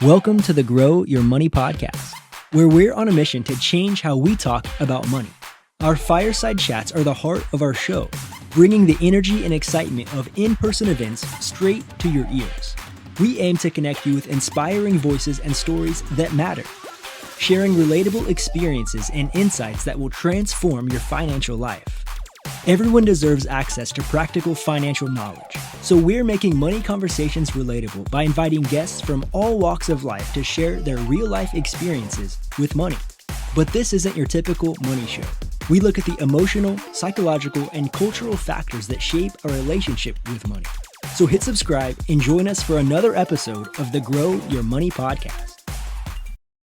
Welcome to the Grow Your Money podcast, where we're on a mission to change how we talk about money. Our fireside chats are the heart of our show, bringing the energy and excitement of in-person events straight to your ears. We aim to connect you with inspiring voices and stories that matter, sharing relatable experiences and insights that will transform your financial life. Everyone deserves access to practical financial knowledge, so we're making money conversations relatable by inviting guests from all walks of life to share their real-life experiences with money. But this isn't your typical money show. We look at the emotional, psychological, and cultural factors that shape our relationship with money. So hit subscribe and join us for another episode of the Grow Your Money podcast.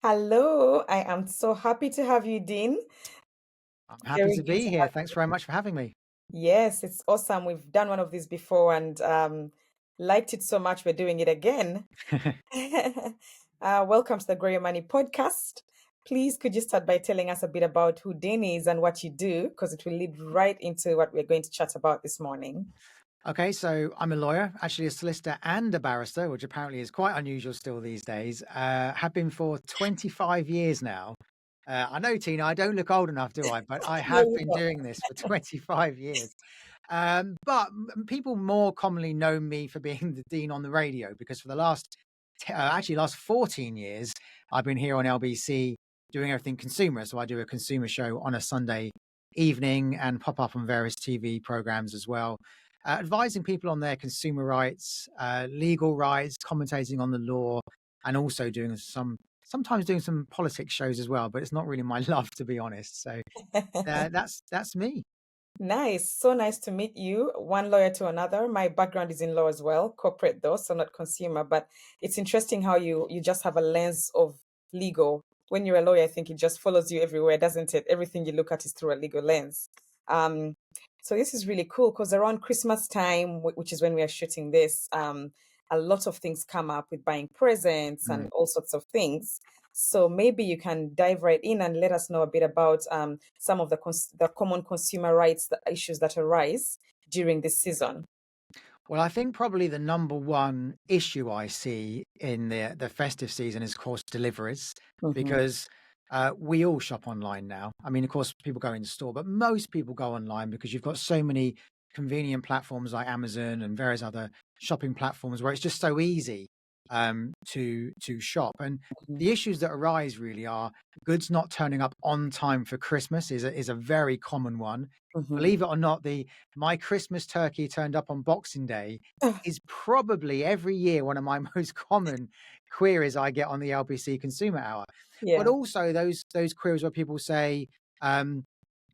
Hello, I am so happy to have you, Dean. I'm happy Very to good to be here. have Thanks you. very much for having me. Yes, it's awesome. We've done one of these before and liked it so much. We're doing it again. Welcome to the Grow Your Money podcast. Please, could you start by telling us a bit about who Dean is and what you do? Because it will lead right into what we're going to chat about this morning. Okay, so I'm a lawyer, actually a solicitor and a barrister, which apparently is quite unusual still these days. Have been for 25 years now. I know, Tina, I don't look old enough, do I? But I No, have you been don't. doing this for 25 years. But people more commonly know me for being the dean on the radio because for the last 14 years, I've been here on LBC doing everything consumer. So I do a consumer show on a Sunday evening and pop up on various TV programs as well, advising people on their consumer rights, legal rights, commentating on the law, and also doing sometimes doing some politics shows as well. But it's not really my love, to be honest. So that's me. Nice. So nice to meet you. One lawyer to another. My background is in law as well, corporate though, so not consumer, but it's interesting how you just have a lens of legal. When you're a lawyer, I think it just follows you everywhere, doesn't it? Everything you look at is through a legal lens. Um, so this is really cool because around Christmas time, which is when we are shooting this, a lot of things come up with buying presents and Mm. all sorts of things. So maybe you can dive right in and let us know a bit about some of the common consumer rights issues that arise during this season. Well, I think probably the number one issue I see in the festive season is, of course, deliveries, Hmm. because we all shop online now. I mean, of course, people go in store, but most people go online because you've got so many convenient platforms like Amazon and various other shopping platforms where it's just so easy to shop. And the issues that arise really are goods not turning up on time for Christmas is a very common one. Hmm. Believe it or not, the my Christmas turkey turned up on Boxing Day is probably every year one of my most common queries I get on the LBC Consumer Hour. But Yeah. also those queries where people say, um,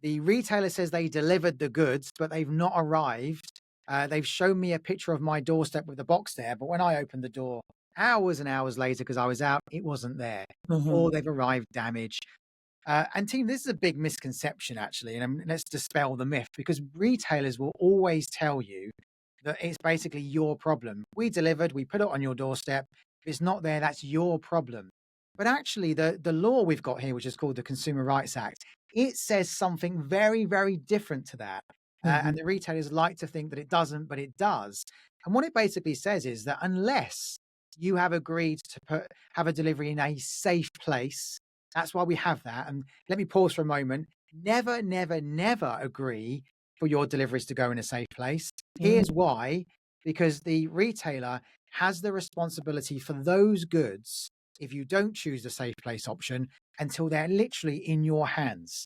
the retailer says they delivered the goods, but they've not arrived. They've shown me a picture of my doorstep with the box there, but when I opened the door hours and hours later because I was out, it wasn't there. Hmm. Or they've arrived damaged. And team, this is a big misconception actually, and let's dispel the myth because retailers will always tell you that it's basically your problem. We delivered, we put it on your doorstep. If it's not there, that's your problem. But actually, the law we've got here, which is called the Consumer Rights Act, it says something very, very different to that. And Hmm. the retailers like to think that it doesn't, but it does. And what it basically says is that unless you have agreed to have a delivery in a safe place, that's why we have that. And let me pause for a moment. Never, never, never agree for your deliveries to go in a safe place. Here's why, because the retailer has the responsibility for those goods if you don't choose the safe place option until they're literally in your hands.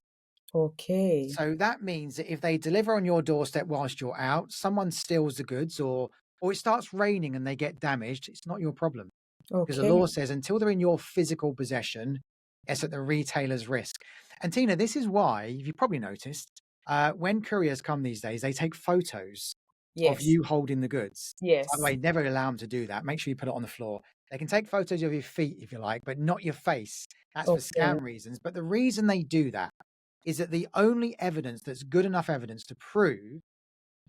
Okay. So that means that if they deliver on your doorstep whilst you're out, someone steals the goods or it starts raining and they get damaged, it's not your problem. Because the Okay. law says until they're in your physical possession, it's at the retailer's risk. And Tina, this is why, you've probably noticed, when couriers come these days, they take photos of Yes. you holding the goods. By the Yes. way, never allow them to do that. Make sure you put it on the floor. They can take photos of your feet if you like, but not your face. That's for Okay. scam reasons. But the reason they do that is that the only evidence that's good enough evidence to prove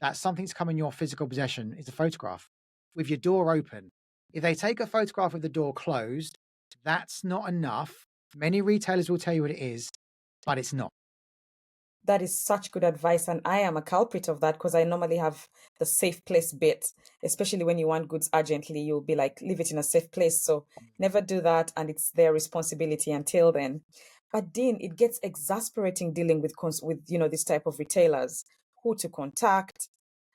that something's come in your physical possession is a photograph with your door open. If they take a photograph with the door closed, that's not enough. Many retailers will tell you what it is, but it's not. That is such good advice. And I am a culprit of that because I normally have the safe place bit, especially when you want goods urgently, you'll be like, leave it in a safe place. So never do that. And it's their responsibility until then. But Dean, it gets exasperating dealing with, this type of retailers, who to contact,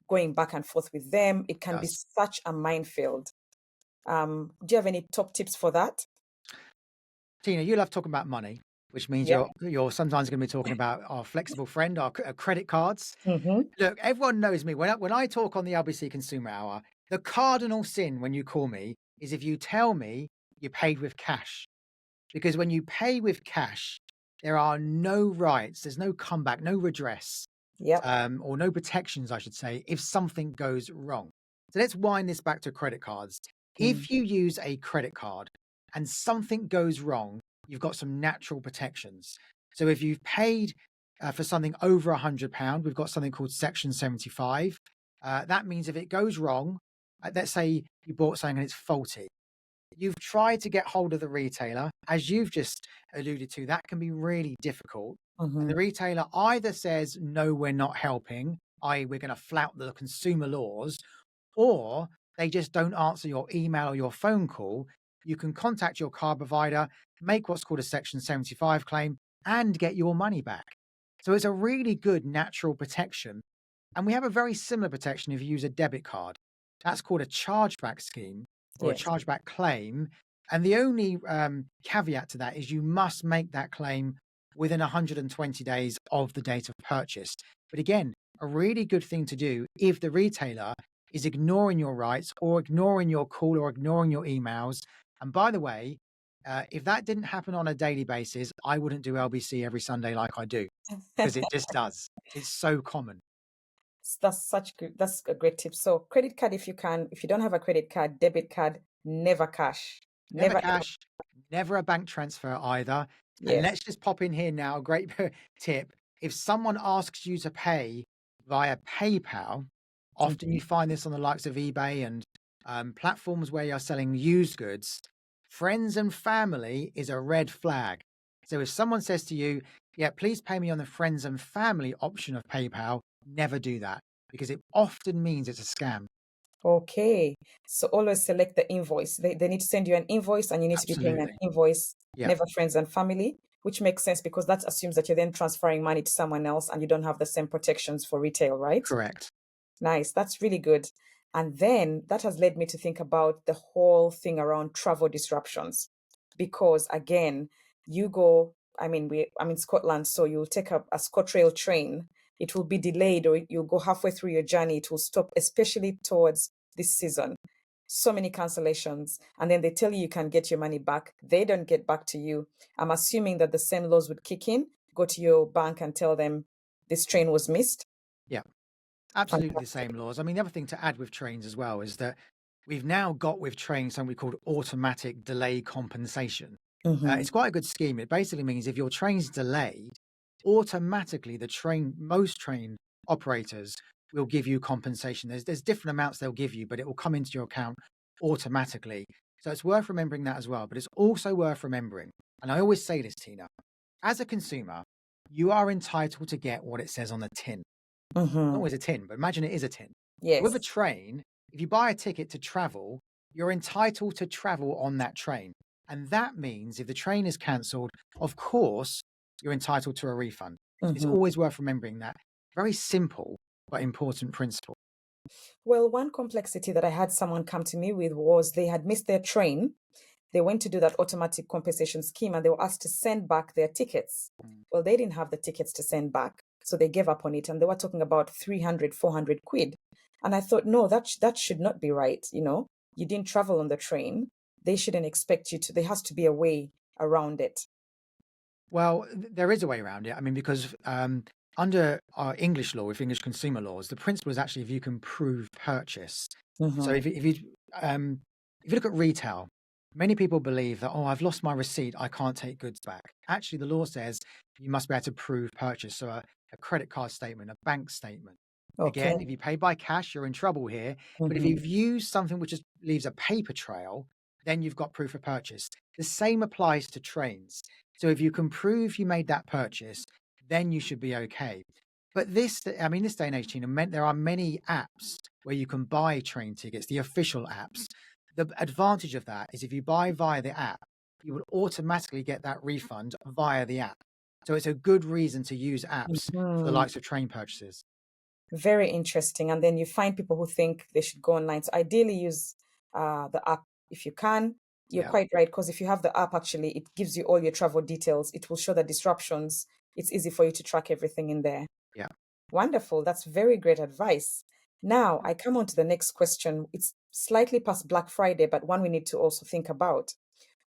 going back and forth with them. It can be Does. such a minefield. Do you have any top tips for that? Tynah, you love talking about money, which means Yeah. you're sometimes going to be talking about our flexible friend, our credit cards. Mm-hmm. Look, everyone knows me. When I talk on the LBC Consumer Hour, the cardinal sin when you call me is if you tell me you paid with cash. Because when you pay with cash, there are no rights, there's no comeback, no redress, Yep. or no protections, I should say, if something goes wrong. So let's wind this back to credit cards. Mm. If you use a credit card and something goes wrong, you've got some natural protections. So if you've paid for something over £100, we've got something called Section 75. That means if it goes wrong, let's say you bought something and it's faulty, you've tried to get hold of the retailer, as you've just alluded to, that can be really difficult. And Mm-hmm. the retailer either says, no, we're not helping, i.e., we're going to flout the consumer laws, or they just don't answer your email or your phone call. You can contact your card provider, make what's called a Section 75 claim, and get your money back. So it's a really good natural protection. And we have a very similar protection if you use a debit card. That's called a chargeback scheme or a Yes. chargeback claim. And the only caveat to that is you must make that claim within 120 days of the date of purchase. But again, a really good thing to do if the retailer is ignoring your rights or ignoring your call or ignoring your emails. And by the way, if that didn't happen on a daily basis, I wouldn't do LBC every Sunday like I do, because it just does. It's so common. That's a great tip. So credit card, if you can, if you don't have a credit card, debit card, never cash. Never Never ever. cash, never a bank transfer either. And Yes. let's just pop in here now, a great tip. If someone asks you to pay via PayPal, often Mhm. you find this on the likes of eBay and platforms where you're selling used goods, friends and family is a red flag. So if someone says to you, yeah, please pay me on the friends and family option of PayPal, never do that, because it often means it's a scam. Okay. So always select the invoice. They need to send you an invoice and you need to be paying an Absolutely. invoice, Yeah, never friends and family, which makes sense because that assumes that you're then transferring money to someone else and you don't have the same protections for retail, right? correct. Nice. That's really good. And then that has led me to think about the whole thing around travel disruptions. Because again, I'm in Scotland, so you'll take a ScotRail train. It will be delayed or you'll go halfway through your journey. It will stop, especially towards this season. So many cancellations. And then they tell you you can get your money back. They don't get back to you. I'm assuming that the same laws would kick in. Go to your bank and tell them this train was missed. Yeah. Absolutely the Fantastic. same laws. I mean, the other thing to add with trains as well is that we've now got with trains something called automatic delay compensation. Mhm. It's quite a good scheme. It basically means if your train's delayed, automatically most train operators will give you compensation. There's different amounts they'll give you, but it will come into your account automatically. So it's worth remembering that as well. But it's also worth remembering, and I always say this, Tynah, as a consumer, you are entitled to get what it says on the tin. Not Mhm. always a tin, but imagine it is a tin. So with a Yes. train, if you buy a ticket to travel, you're entitled to travel on that train. And that means if the train is cancelled, of course, you're entitled to a refund. It's Mhm. always worth remembering that. Very simple, but important principle. Well, one complexity that I had someone come to me with was they had missed their train. They went to do that automatic compensation scheme and they were asked to send back their tickets. Mm. Well, they didn't have the tickets to send back. So they gave up on it and they were talking about 300, 400 quid. And I thought, no, that should not be right. You didn't travel on the train. They shouldn't expect you to. There has to be a way around it. Well, there is a way around it. I mean, because under our English law, with English consumer laws, the principle is actually if you can prove purchase. So Mhm. um, if you look at retail, many people believe that, oh, I've lost my receipt, I can't take goods back. Actually, the law says you must be able to prove purchase. So a credit card statement, a bank statement. Okay. Again, if you pay by cash, you're in trouble here. But if Mhm. you've used something which just leaves a paper trail, then you've got proof of purchase. The same applies to trains. So if you can prove you made that purchase, then you should be okay. But this day and age, Tina, there are many apps where you can buy train tickets, the official apps. The advantage of that is if you buy via the app, you will automatically get that refund via the app. So it's a good reason to use apps for the Mhm. likes of train purchases. Very interesting. And then you find people who think they should go online. So ideally use the app if you can. You're Yeah. quite right, because if you have the app, actually, it gives you all your travel details. It will show the disruptions. It's easy for you to track everything in there. Yeah. Wonderful. That's very great advice. Now, I come on to the next question. It's slightly past Black Friday, but one we need to also think about.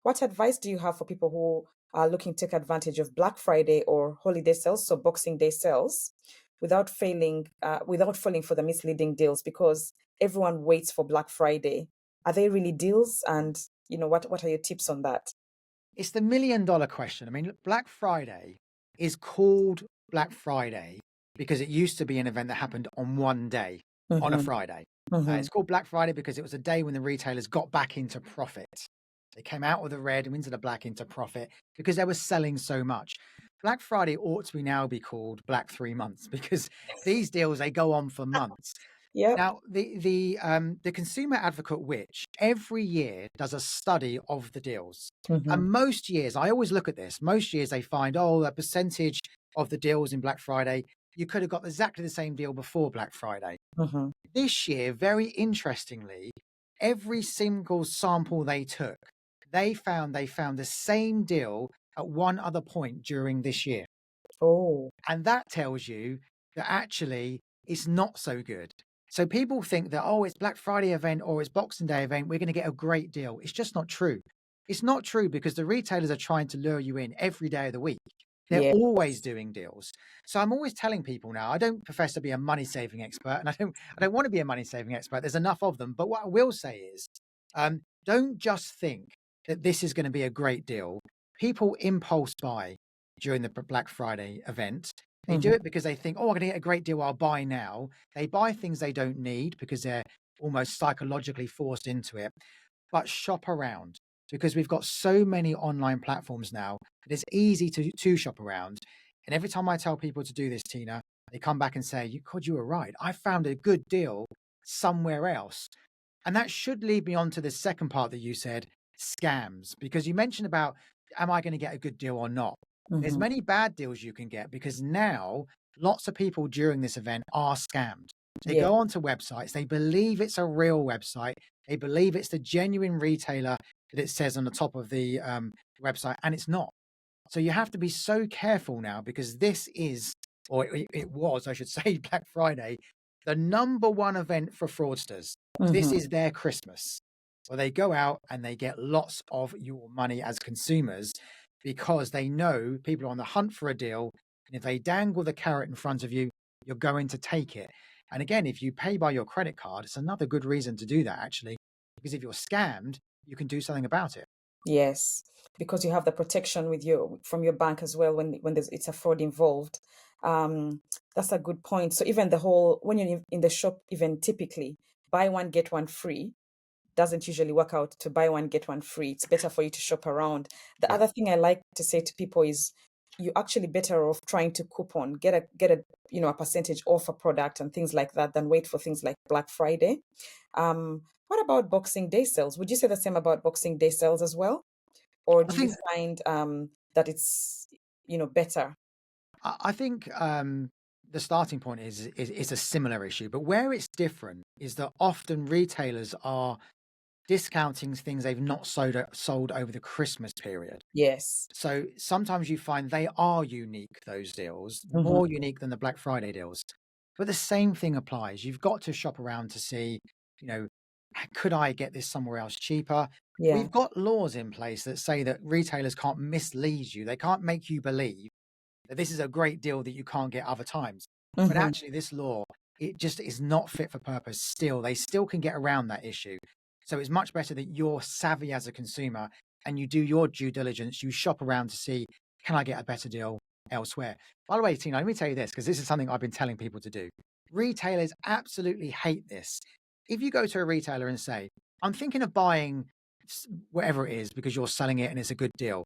What advice do you have for people who are looking to take advantage of Black Friday or holiday sales, so Boxing Day sales, without falling for the misleading deals? Because everyone waits for Black Friday. Are they really deals? And what are your tips on that? It's the $1,000,000 question. I mean, look, Black Friday is called Black Friday because it used to be an event that happened on one day, on a Mm-hmm. Friday. Mm-hmm. It's called Black Friday because it was a day when the retailers got back into profit. They came out of the red and into the black into profit because they were selling so much. Black Friday ought to now be called Black 3 months because these deals, they go on for months. Yep. Now, the Consumer Advocate Witch every year does a study of the deals. Mm-hmm. And most years, I always look at this, most years they find, a percentage of the deals in Black Friday, you could have got exactly the same deal before Black Friday. Mm-hmm. This year, very interestingly, every single sample they took, they found the same deal at one other point during this year. Oh, And that tells you that actually it's not so good. So people think that, it's Black Friday event or it's Boxing Day event, we're going to get a great deal. It's just not true. It's not true because the retailers are trying to lure you in every day of the week. They're yeah. always doing deals. So I'm always telling people now, I don't profess to be a money saving expert and I don't want to be a money saving expert. There's enough of them. But what I will say is, don't just think that this is going to be a great deal. People impulse buy during the Black Friday event. They do Mm-hmm. it because they think, I'm going to get a great deal, I'll buy now. They buy things they don't need because they're almost psychologically forced into it. But shop around because we've got so many online platforms now that it's easy to shop around. And every time I tell people to do this, Tina, they come back and say, you were right. I found a good deal somewhere else. And that should lead me on to the second part that you said, scams, because you mentioned about, am I going to get a good deal or not? There's Mm-hmm. many bad deals you can get because now lots of people during this event are scammed. They Yeah. go onto websites, they believe it's a real website, they believe it's the genuine retailer that it says on the top of the website, and it's not. So you have to be so careful now because this is, or it was, I should say, Black Friday, the number one event for fraudsters. This Mm-hmm. is their Christmas. Well, they go out and they get lots of your money as consumers because they know people are on the hunt for a deal. And if they dangle the carrot in front of you, you're going to take it. And again, if you pay by your credit card, it's another good reason to do that, actually, because if you're scammed, you can do something about it. Yes, because you have the protection from your bank as well when it's a fraud involved. That's a good point. So even when you're in the shop, even typically buy one get one free doesn't usually work out to buy one get one free. It's better for you to shop around. The Yeah. other thing I like to say to people is you're actually better off trying to coupon, get a percentage off a product and things like that than wait for things like Black Friday. What about Boxing Day sales? Would you say the same about Boxing Day sales as well? Or I do you think find that it's better? I think the starting point is a similar issue, but where it's different is that often retailers are discounting things they've not sold over the Christmas period. Yes. So sometimes you find they are unique, those deals, Mm-hmm. more unique than the Black Friday deals. But the same thing applies. You've got to shop around to see, you know, could I get this somewhere else cheaper? Yeah. We've got laws in place that say that retailers can't mislead you. They can't make you believe that this is a great deal that you can't get other times. But Mm-hmm. actually, this law, it just is not fit for purpose still. They still can get around that issue. So it's much better that you're savvy as a consumer and you do your due diligence. You shop around to see, can I get a better deal elsewhere? By the way, Tina, let me tell you this, because this is something I've been telling people to do. Retailers absolutely hate this. If you go to a retailer and say, I'm thinking of buying whatever it is because you're selling it and it's a good deal,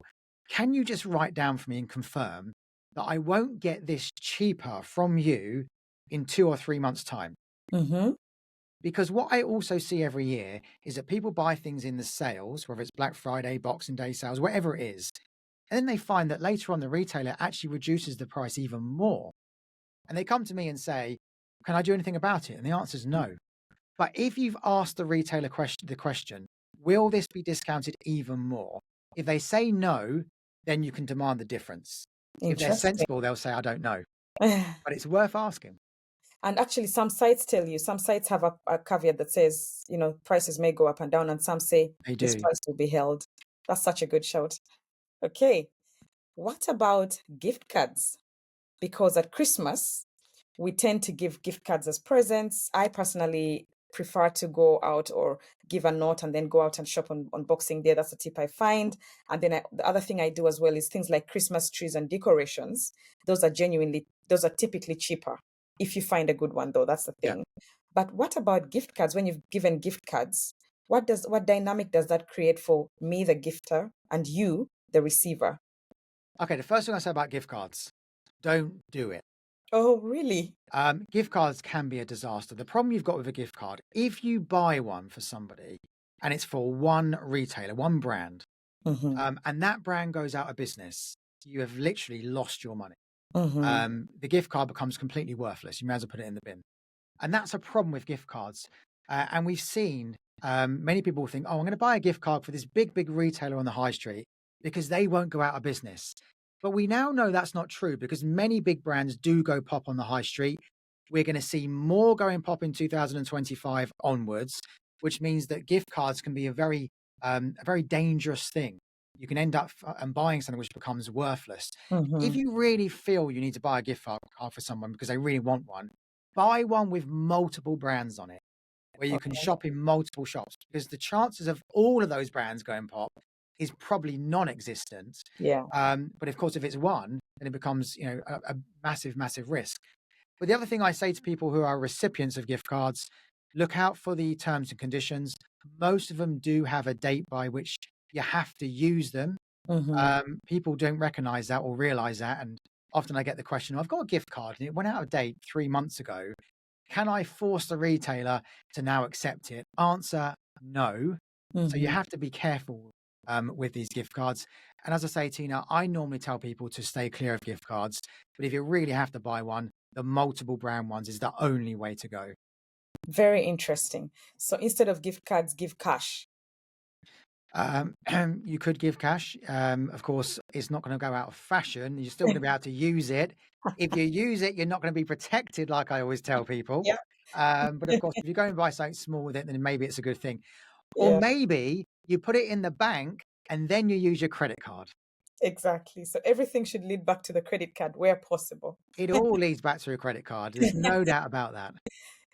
can you just write down for me and confirm that I won't get this cheaper from you in 2 or 3 months' time. Mm-hmm. Because what I also see every year is that people buy things in the sales, whether it's Black Friday, Boxing Day sales, whatever it is, and then they find that later on the retailer actually reduces the price even more. And they come to me and say, "Can I do anything about it?" And the answer is no. But if you've asked the retailer the question, will this be discounted even more? If they say no, then you can demand the difference. If they're Interesting. sensible, they'll say, "I don't know." But it's worth asking. And actually, some sites tell you, some sites have a caveat that says, prices may go up and down, and some say They this do. price will be held. That's such a good shout. Okay. What about gift cards? Because at Christmas, we tend to give gift cards as presents. I personally prefer to go out or give a note and then go out and shop on Boxing Day. That's a tip I find. And then the other thing I do as well is things like Christmas trees and decorations. Those are typically cheaper. If you find a good one, though, that's the Yeah. thing. But what about gift cards? When you've given gift cards, what dynamic does that create for me, the gifter, and you, the receiver? Okay. The first thing I say about gift cards, don't do it. Oh, really? Gift cards can be a disaster. The problem you've got with a gift card, if you buy one for somebody and it's for one retailer, one brand, Mm-hmm. and that brand goes out of business, you have literally lost your money. Mm-hmm. The gift card becomes completely worthless. You may as well put it in the bin. And that's a problem with gift cards. And we've seen many people think, oh, I'm going to buy a gift card for this big, big retailer on the high street because they won't go out of business. But we now know that's not true because many big brands do go pop on the high street. We're going to see more going pop in 2025 onwards, which means that gift cards can be a very dangerous thing. You can end up buying something which becomes worthless. If Mm-hmm. you really feel you need to buy a gift card for someone because they really want one, buy one with multiple brands on it, where you can Okay. shop in multiple shops, because the chances of all of those brands going pop is probably non-existent. Yeah. But of course, if it's one, then it becomes, a massive, massive risk. But the other thing I say to people who are recipients of gift cards, look out for the terms and conditions. Most of them do have a date by which you have to use them. Mm-hmm. People don't recognize that or realize that. And often I get the question, I've got a gift card and it went out of date 3 months ago. Can I force the retailer to now accept it? Answer, no. So you Mm-hmm. have to be careful with these gift cards. And as I say, Tina, I normally tell people to stay clear of gift cards. But if you really have to buy one, the multiple brand ones is the only way to go. Very interesting. So instead of gift cards, give cash. Um, you could give cash. Of course, it's not going to go out of fashion. You're still going to be able to use it. If you use it, you're not going to be protected, like I always tell people. Yeah. But of course, if you go and buy something small with it, then maybe it's a good thing. Or Yeah, maybe you put it in the bank and then you use your credit card. exactly. So everything should lead back to the credit card where possible. It all leads back to a credit card. There's no doubt about that.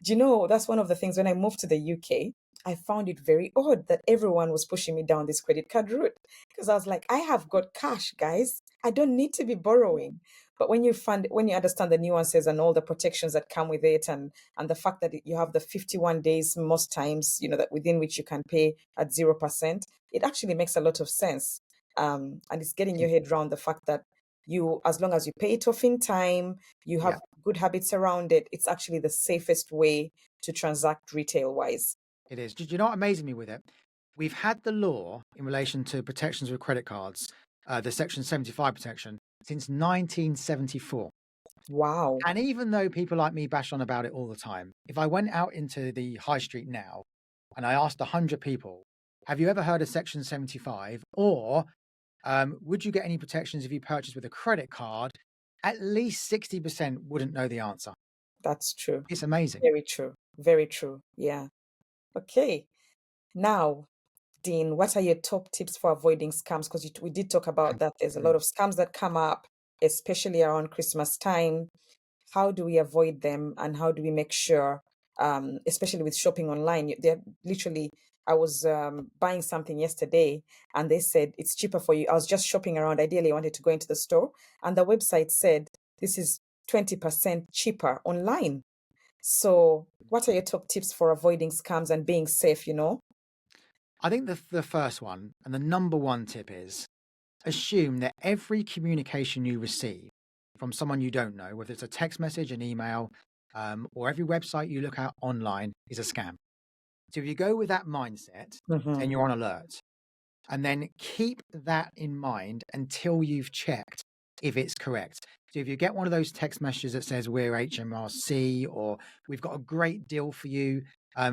Do you know, that's one of the things when I moved to the UK, I found it very odd that everyone was pushing me down this credit card route because I was like, I have got cash, guys. I don't need to be borrowing. But when you understand the nuances and all the protections that come with it, and the fact that you have the 51 days most times, that within which you can pay at 0%, it actually makes a lot of sense. And it's getting your head around the fact that as long as you pay it off in time, you Yeah, have good habits around it, it's actually the safest way to transact retail wise. it is. Do you know what amazes me with it? We've had the law in relation to protections with credit cards, the Section 75 protection, since 1974. Wow. And even though people like me bash on about it all the time, if I went out into the high street now and I asked 100 people, have you ever heard of Section 75? Or would you get any protections if you purchase with a credit card? At least 60% wouldn't know the answer. That's true. It's amazing. Very true. Very true. Yeah. Okay. Now, Dean, what are your top tips for avoiding scams? Because we did talk about that. There's a Mm. lot of scams that come up, especially around Christmas time. How do we avoid them, and how do we make sure, especially with shopping online, they're literally, I was buying something yesterday and they said it's cheaper for you. I was just shopping around. Ideally, I wanted to go into the store, and the website said this is 20% cheaper online. So, what are your top tips for avoiding scams and being safe? I think the first one and the number one tip is assume that every communication you receive from someone you don't know, whether it's a text message, an email, or every website you look at online is a scam. So if you go with that mindset, then you're on alert. And then keep that in mind until you've checked if it's correct. So if you get one of those text messages that says we're HMRC or we've got a great deal for you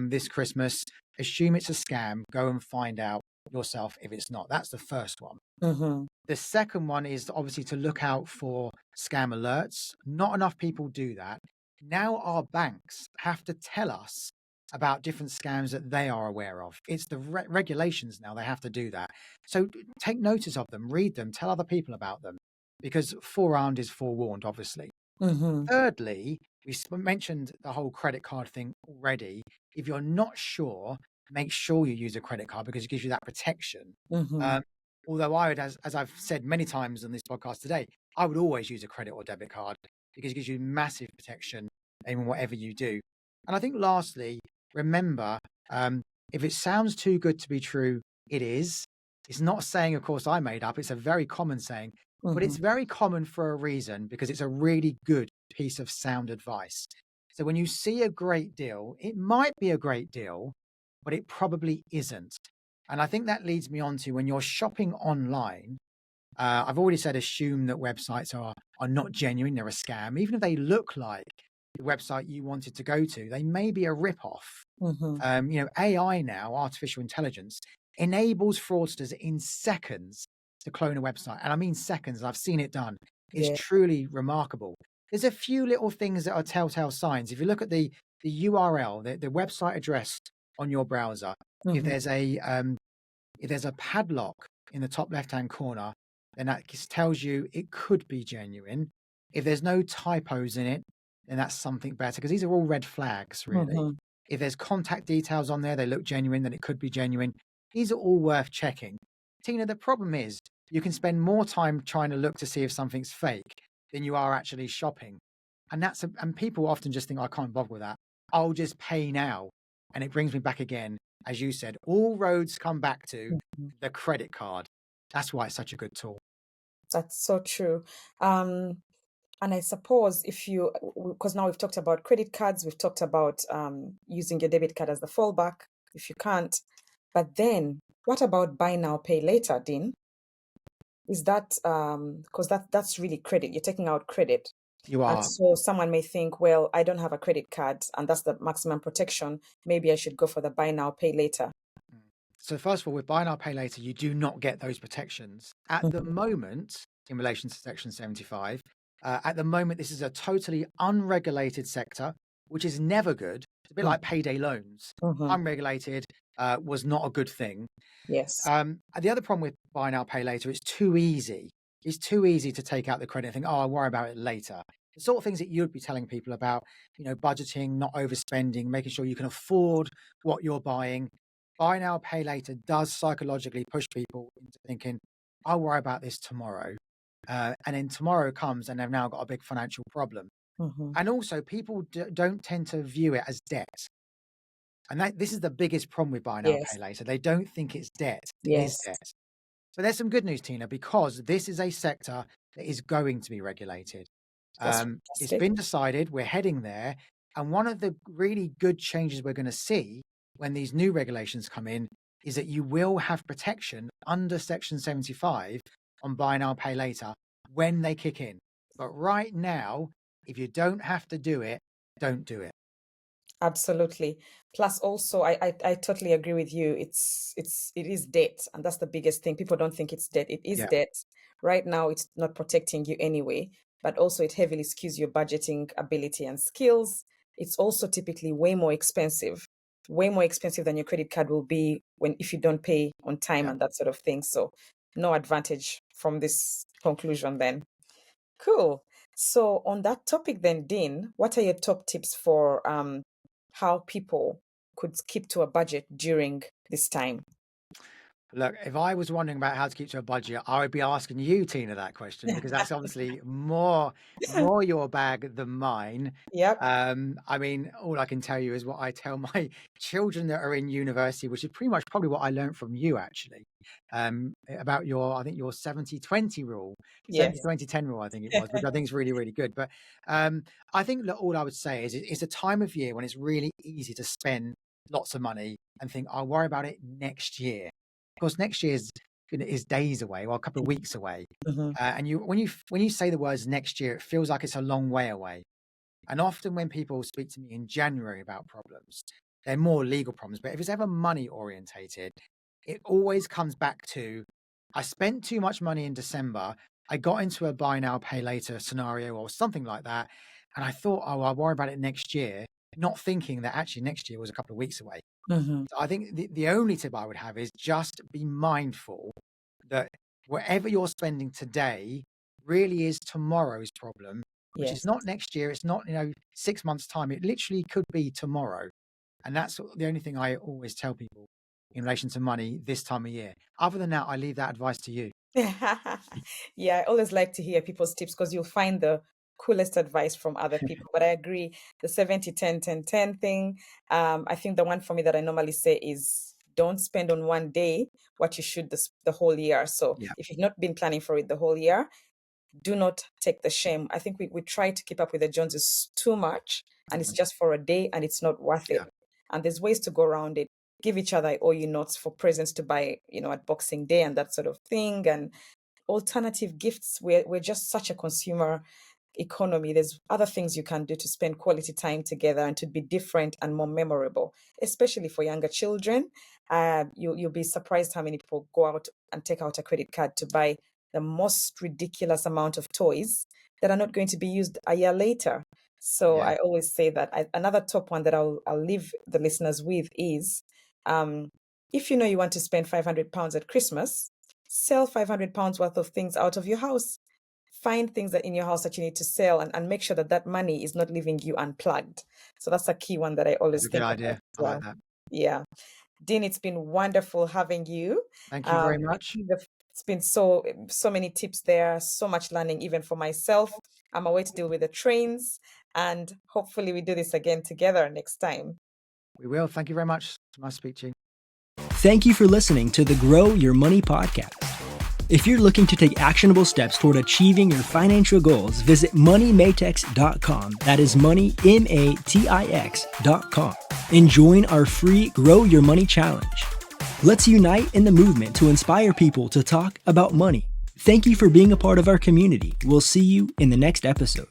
this Christmas, assume it's a scam. Go and find out yourself if it's not. That's the first one. The second one is obviously to look out for scam alerts. Not enough people do that. Now our banks have to tell us about different scams that they are aware of. It's the regulations now, they have to do that. So take notice of them, read them, tell other people about them, because forearmed is forewarned, obviously. Thirdly, we mentioned the whole credit card thing already. If you're not sure, make sure you use a credit card because it gives you that protection. Although I would, as I've said many times on this podcast today, I would always use a credit or debit card because it gives you massive protection in whatever you do. And I think lastly, remember, if it sounds too good to be true, it is. It's not a saying, of course, I made up. It's a very common saying, but it's very common for a reason because it's a really good piece of sound advice. So when you see a great deal, it might be a great deal, but it probably isn't. And I think that leads me on to when you're shopping online, I've already said assume that websites are not genuine, they're a scam. Even if they look like the website you wanted to go to, they may be a rip-off. AI now, artificial intelligence, enables fraudsters in seconds to clone a website. And I mean seconds, I've seen it done. It's truly remarkable. There's a few little things that are telltale signs. If you look at the URL, the website address on your browser, if there's a padlock in the top left-hand corner, then that just tells you it could be genuine. If there's no typos in it, then that's something better because these are all red flags, really. If there's contact details on there, they look genuine, then it could be genuine. These are all worth checking. Tynah, the problem is you can spend more time trying to look to see if something's fake than you are actually shopping. And people often just think, I can't bother with that. I'll just pay now. And it brings me back again, as you said, all roads come back to the credit card. That's why it's such a good tool. That's so true. And I suppose because now we've talked about credit cards, we've talked about using your debit card as the fallback if you can't. But then what about buy now, pay later, Dean? Is that because that's really credit? You're taking out credit. You are. And so someone may think, well, I don't have a credit card and that's the maximum protection. Maybe I should go for the buy now, pay later. So first of all, with buy now, pay later, you do not get those protections. At the moment, in relation to Section 75, at the moment, this is a totally unregulated sector, which is never good. It's a bit like payday loans. Unregulated was not a good thing. Yes. The other problem with buy now, pay later, it's too easy. It's too easy to take out the credit and think, oh, I'll worry about it later. The sort of things that you'd be telling people about, budgeting, not overspending, making sure you can afford what you're buying. Buy now, pay later does psychologically push people into thinking, I'll worry about this tomorrow. And then tomorrow comes and they've now got a big financial problem. And also people don't tend to view it as debt. And this is the biggest problem with buy now, pay later. They don't think it's debt. It is debt. But there's some good news, Tynah, because this is a sector that is going to be regulated. It's been decided, we're heading there. And one of the really good changes we're going to see when these new regulations come in is that you will have protection under Section 75 on buy now, pay later when they kick in. But right now, if you don't have to do it, don't do it. Absolutely. Plus, also, I totally agree with you. It is debt, and that's the biggest thing. People don't think it's debt. It is debt. Right now, it's not protecting you anyway, but also it heavily skews your budgeting ability and skills. It's also typically way more expensive than your credit card will be if you don't pay on time and that sort of thing. So, no advantage from this conclusion then. Cool. So on that topic then, Dean, what are your top tips for how people could keep to a budget during this time? Look, if I was wondering about how to keep to a budget, I would be asking you, Tynah, that question because that's obviously more your bag than mine. Yep. I mean, all I can tell you is what I tell my children that are in university, which is pretty much probably what I learned from you actually. About I think your 70-20 rule, Yes. 70-20-10 rule, I think it was, which I think is really, really good. But I think that all I would say is it's a time of year when it's really easy to spend lots of money and think, I'll worry about it next year. Of course, next year is days away, or a couple of weeks away. Mhm. And when you say the words next year, it feels like it's a long way away. And often when people speak to me in January about problems, they're more legal problems. But if it's ever money orientated, it always comes back to, I spent too much money in December. I got into a buy now, pay later scenario or something like that. And I thought, oh, I'll worry about it next year, not thinking that actually next year was a couple of weeks away. Mhm. So I think the only tip I would have is just be mindful that whatever you're spending today really is tomorrow's problem, which is Yes. not next year. It's not, 6 months' time. It literally could be tomorrow. And that's the only thing I always tell people in relation to money this time of year. Other than that, I leave that advice to you. Yeah, I always like to hear people's tips because you'll find the coolest advice from other people. But I agree, the 70-10-10-10 thing. I think the one for me that I normally say is don't spend on one day what you should the whole year. So Yeah. if you've not been planning for it the whole year, do not take the shame. I think we try to keep up with the Joneses too much, and it's just for a day and it's not worth it. Yeah. And there's ways to go around it. Give each other, I owe you notes for presents to buy, at Boxing Day and that sort of thing. And alternative gifts. We're just such a consumer economy. There's other things you can do to spend quality time together and to be different and more memorable, especially for younger children. You'll be surprised how many people go out and take out a credit card to buy the most ridiculous amount of toys that are not going to be used a year later. So Yeah. I always say that another top one that I'll leave the listeners with is, if you know you want to spend £500 at Christmas, sell £500 worth of things out of your house. Find things that in your house that you need to sell, and make sure that money is not leaving you unplugged. So that's a key one that I always That's a good think idea. about as I like well. that. Yeah. Dean, it's been wonderful having you. Thank you very I much. think it's been so many tips there, so much learning even for myself. I'm away to deal with the trains, and hopefully we do this again together next time. We will. Thank you very much. Nice to speak to you. Thank you for listening to the Grow Your Money podcast. If you're looking to take actionable steps toward achieving your financial goals, visit MoneyMatiX.com. That is money, MATIX.com. And join our free Grow Your Money Challenge. Let's unite in the movement to inspire people to talk about money. Thank you for being a part of our community. We'll see you in the next episode.